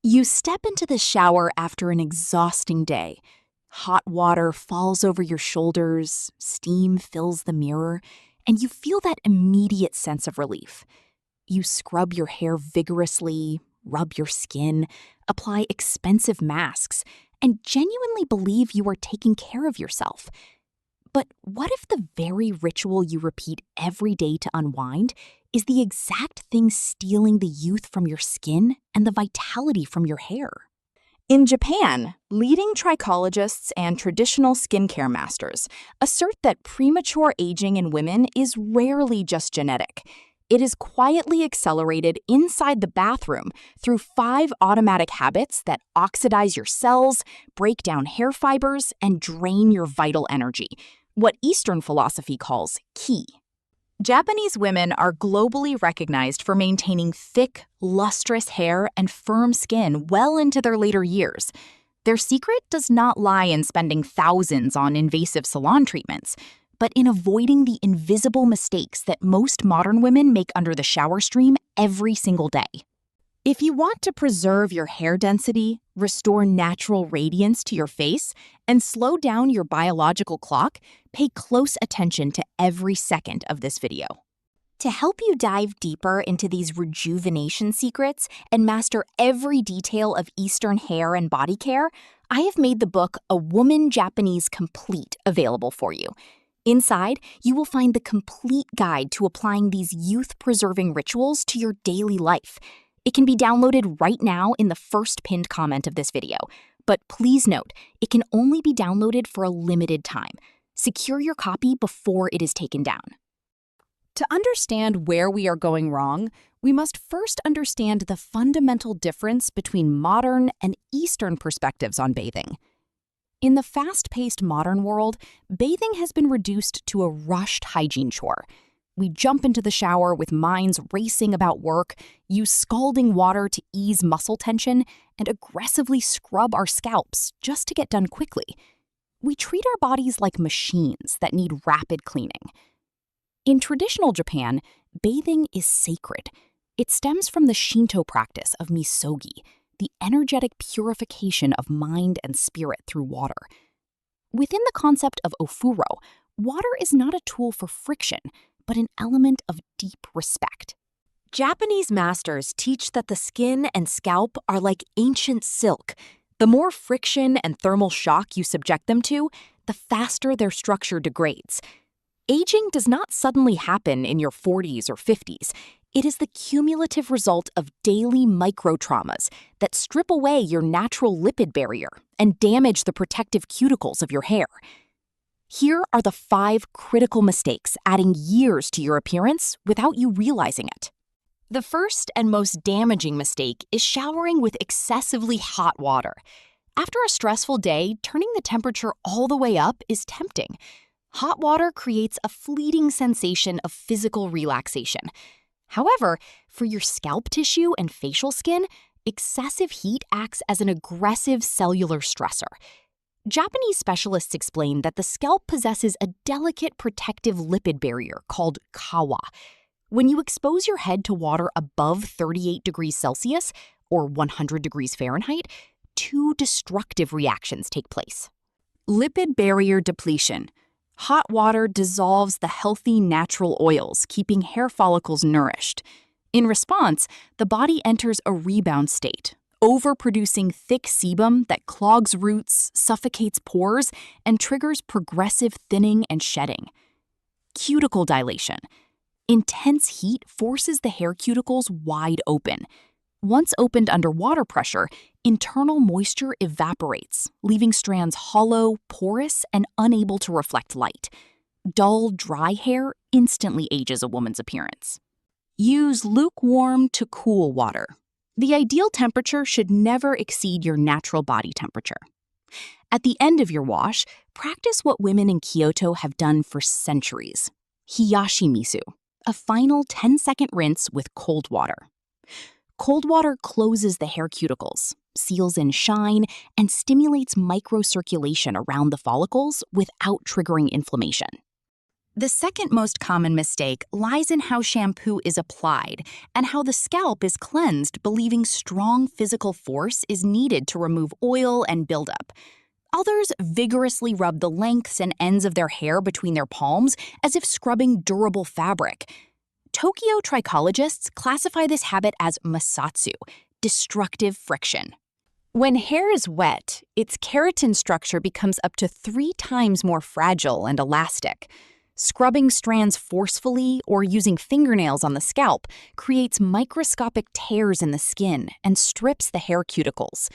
You step into the shower after an exhausting day. Hot water falls over your shoulders, steam fills the mirror, and you feel that immediate sense of relief. You scrub your hair vigorously, rub your skin, apply expensive masks, and genuinely believe you are taking care of yourself. But what if the very ritual you repeat every day to unwind is the exact thing stealing the youth from your skin and the vitality from your hair? In Japan, leading trichologists and traditional skincare masters assert that premature aging in women is rarely just genetic. It is quietly accelerated inside the bathroom through 5 automatic habits that oxidize your cells, break down hair fibers, and drain your vital energy, what Eastern philosophy calls ki. Japanese women are globally recognized for maintaining thick, lustrous hair and firm skin well into their later years. Their secret does not lie in spending thousands on invasive salon treatments, but in avoiding the invisible mistakes that most modern women make under the shower stream every single day. If you want to preserve your hair density, restore natural radiance to your face, and slow down your biological clock, pay close attention to every second of this video. To help you dive deeper into these rejuvenation secrets and master every detail of Eastern hair and body care, I have made the book A Woman Japanese Complete available for you. Inside, you will find the complete guide to applying these youth-preserving rituals to your daily life. It can be downloaded right now in the first pinned comment of this video, but please note, it can only be downloaded for a limited time. Secure your copy before it is taken down. To understand where we are going wrong, we must first understand the fundamental difference between modern and Eastern perspectives on bathing. In the fast-paced modern world, bathing has been reduced to a rushed hygiene chore. We jump into the shower with minds racing about work, use scalding water to ease muscle tension, and aggressively scrub our scalps just to get done quickly. We treat our bodies like machines that need rapid cleaning. In traditional Japan, bathing is sacred. It stems from the Shinto practice of misogi, the energetic purification of mind and spirit through water. Within the concept of ofuro, water is not a tool for friction, but an element of deep respect. Japanese masters teach that the skin and scalp are like ancient silk. The more friction and thermal shock you subject them to, the faster their structure degrades. Aging does not suddenly happen in your 40s or 50s. It is the cumulative result of daily microtraumas that strip away your natural lipid barrier and damage the protective cuticles of your hair. Here are the 5 critical mistakes adding years to your appearance without you realizing it. The first and most damaging mistake is showering with excessively hot water. After a stressful day, turning the temperature all the way up is tempting. Hot water creates a fleeting sensation of physical relaxation. However, for your scalp tissue and facial skin, excessive heat acts as an aggressive cellular stressor. Japanese specialists explain that the scalp possesses a delicate protective lipid barrier called kawa. When you expose your head to water above 38 degrees Celsius, or 100 degrees Fahrenheit, 2 destructive reactions take place. Lipid barrier depletion. Hot water dissolves the healthy natural oils, keeping hair follicles nourished. In response, the body enters a rebound state, overproducing thick sebum that clogs roots, suffocates pores, and triggers progressive thinning and shedding. Cuticle dilation. Intense heat forces the hair cuticles wide open. Once opened under water pressure, internal moisture evaporates, leaving strands hollow, porous, and unable to reflect light. Dull, dry hair instantly ages a woman's appearance. Use lukewarm to cool water. The ideal temperature should never exceed your natural body temperature. At the end of your wash, practice what women in Kyoto have done for centuries: hiyashimizu, a final 10-second rinse with cold water. Cold water closes the hair cuticles, seals in shine, and stimulates microcirculation around the follicles without triggering inflammation. The second most common mistake lies in how shampoo is applied and how the scalp is cleansed, believing strong physical force is needed to remove oil and buildup. Others vigorously rub the lengths and ends of their hair between their palms as if scrubbing durable fabric. Tokyo trichologists classify this habit as masatsu, destructive friction. When hair is wet, its keratin structure becomes up to 3 times more fragile and elastic. Scrubbing strands forcefully or using fingernails on the scalp creates microscopic tears in the skin and strips the hair cuticles.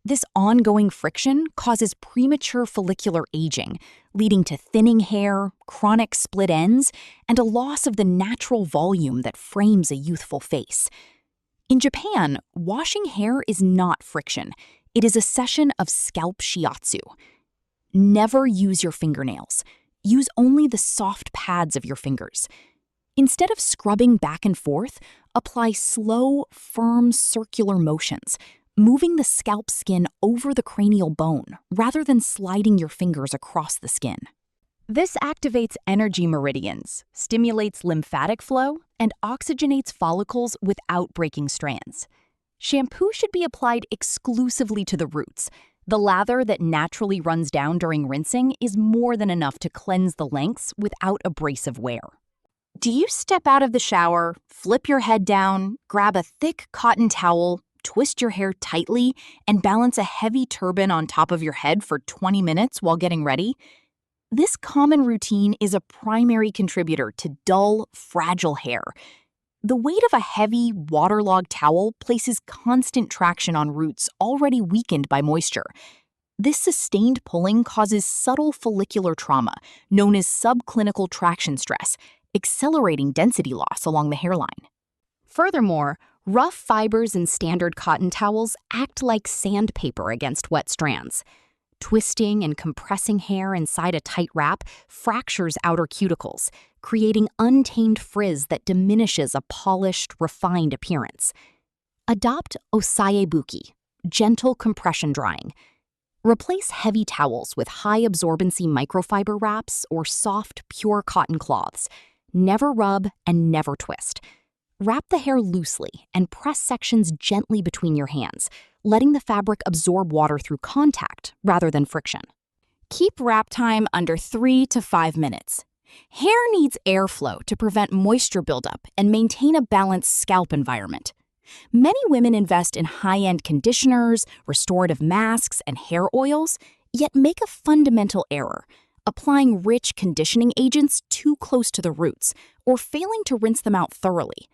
This ongoing friction causes premature follicular aging, leading to thinning hair, chronic split ends, and a loss of the natural volume that frames a youthful face. In Japan, washing hair is not friction. It is a session of scalp shiatsu. Never use your fingernails. Use only the soft pads of your fingers. Instead of scrubbing back and forth, apply slow, firm circular motions, moving the scalp skin over the cranial bone rather than sliding your fingers across the skin. This activates energy meridians, stimulates lymphatic flow, and oxygenates follicles without breaking strands. Shampoo should be applied exclusively to the roots. The lather that naturally runs down during rinsing is more than enough to cleanse the lengths without abrasive wear. Do you step out of the shower, flip your head down, grab a thick cotton towel, twist your hair tightly, and balance a heavy turban on top of your head for 20 minutes while getting ready? This common routine is a primary contributor to dull, fragile hair. The weight of a heavy, waterlogged towel places constant traction on roots already weakened by moisture. This sustained pulling causes subtle follicular trauma, known as subclinical traction stress, accelerating density loss along the hairline. Furthermore, rough fibers in standard cotton towels act like sandpaper against wet strands. Twisting and compressing hair inside a tight wrap fractures outer cuticles, creating untamed frizz that diminishes a polished, refined appearance. Adopt osaebuki, gentle compression drying. Replace heavy towels with high-absorbency microfiber wraps or soft, pure cotton cloths. Never rub and never twist. Wrap the hair loosely and press sections gently between your hands, letting the fabric absorb water through contact rather than friction. Keep wrap time under 3 to 5 minutes. Hair needs airflow to prevent moisture buildup and maintain a balanced scalp environment. Many women invest in high-end conditioners, restorative masks, and hair oils, yet make a fundamental error, applying rich conditioning agents too close to the roots or failing to rinse them out thoroughly.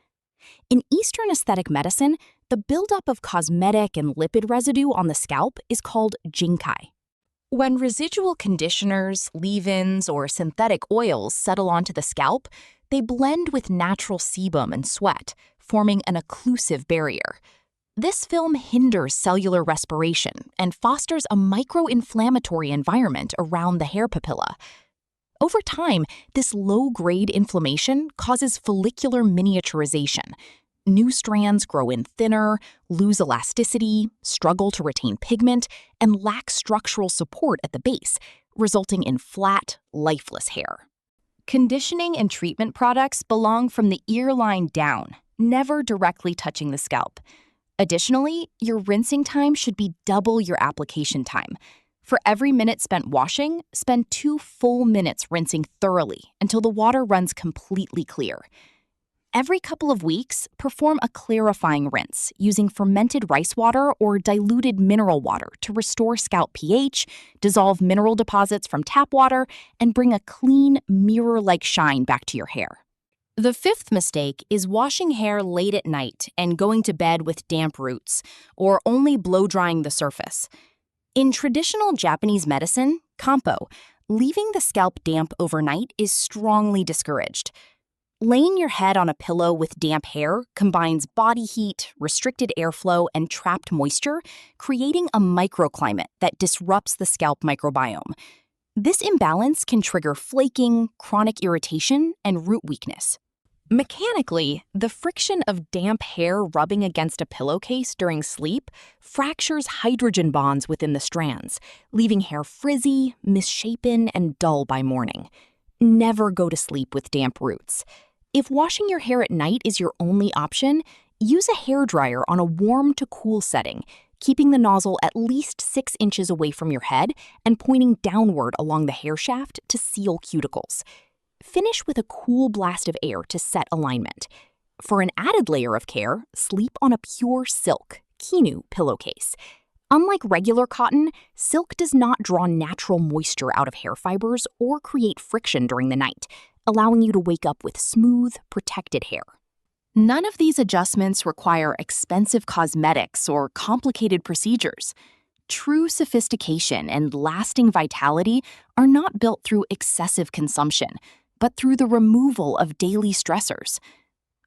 In Eastern aesthetic medicine, the buildup of cosmetic and lipid residue on the scalp is called jinkai. When residual conditioners, leave-ins, or synthetic oils settle onto the scalp, they blend with natural sebum and sweat, forming an occlusive barrier. This film hinders cellular respiration and fosters a micro-inflammatory environment around the hair papilla. Over time, this low-grade inflammation causes follicular miniaturization. New strands grow in thinner, lose elasticity, struggle to retain pigment, and lack structural support at the base, resulting in flat, lifeless hair. Conditioning and treatment products belong from the ear line down, never directly touching the scalp. Additionally, your rinsing time should be double your application time. For every minute spent washing, spend 2 full minutes rinsing thoroughly until the water runs completely clear. Every couple of weeks, perform a clarifying rinse using fermented rice water or diluted mineral water to restore scalp pH, dissolve mineral deposits from tap water, and bring a clean, mirror-like shine back to your hair. The fifth mistake is washing hair late at night and going to bed with damp roots, or only blow-drying the surface. In traditional Japanese medicine, kampo, leaving the scalp damp overnight is strongly discouraged. Laying your head on a pillow with damp hair combines body heat, restricted airflow, and trapped moisture, creating a microclimate that disrupts the scalp microbiome. This imbalance can trigger flaking, chronic irritation, and root weakness. Mechanically, the friction of damp hair rubbing against a pillowcase during sleep fractures hydrogen bonds within the strands, leaving hair frizzy, misshapen, and dull by morning. Never go to sleep with damp roots. If washing your hair at night is your only option, use a hairdryer on a warm to cool setting, keeping the nozzle at least 6 inches away from your head and pointing downward along the hair shaft to seal cuticles. Finish with a cool blast of air to set alignment. For an added layer of care, sleep on a pure silk, Kinu pillowcase. Unlike regular cotton, silk does not draw natural moisture out of hair fibers or create friction during the night, allowing you to wake up with smooth, protected hair. None of these adjustments require expensive cosmetics or complicated procedures. True sophistication and lasting vitality are not built through excessive consumption, but through the removal of daily stressors.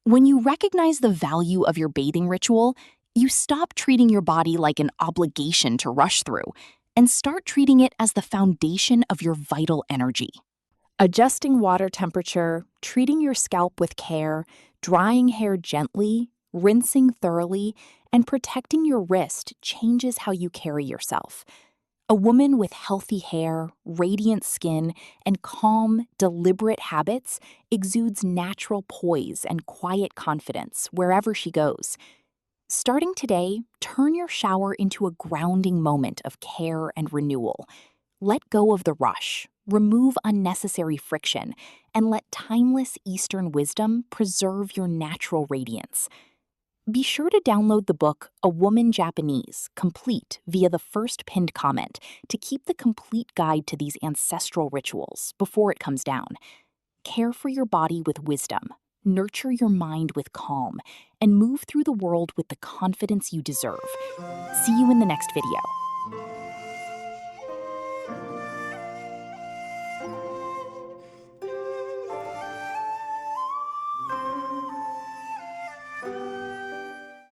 When you recognize the value of your bathing ritual, you stop treating your body like an obligation to rush through and start treating it as the foundation of your vital energy. Adjusting water temperature, treating your scalp with care, drying hair gently, rinsing thoroughly, and protecting your wrist changes how you carry yourself. A woman with healthy hair, radiant skin, and calm, deliberate habits exudes natural poise and quiet confidence wherever she goes. Starting today, turn your shower into a grounding moment of care and renewal. Let go of the rush, remove unnecessary friction, and let timeless Eastern wisdom preserve your natural radiance. Be sure to download the book A Woman Japanese, complete via the first pinned comment to keep the complete guide to these ancestral rituals before it comes down. Care for your body with wisdom, nurture your mind with calm, and move through the world with the confidence you deserve. See you in the next video.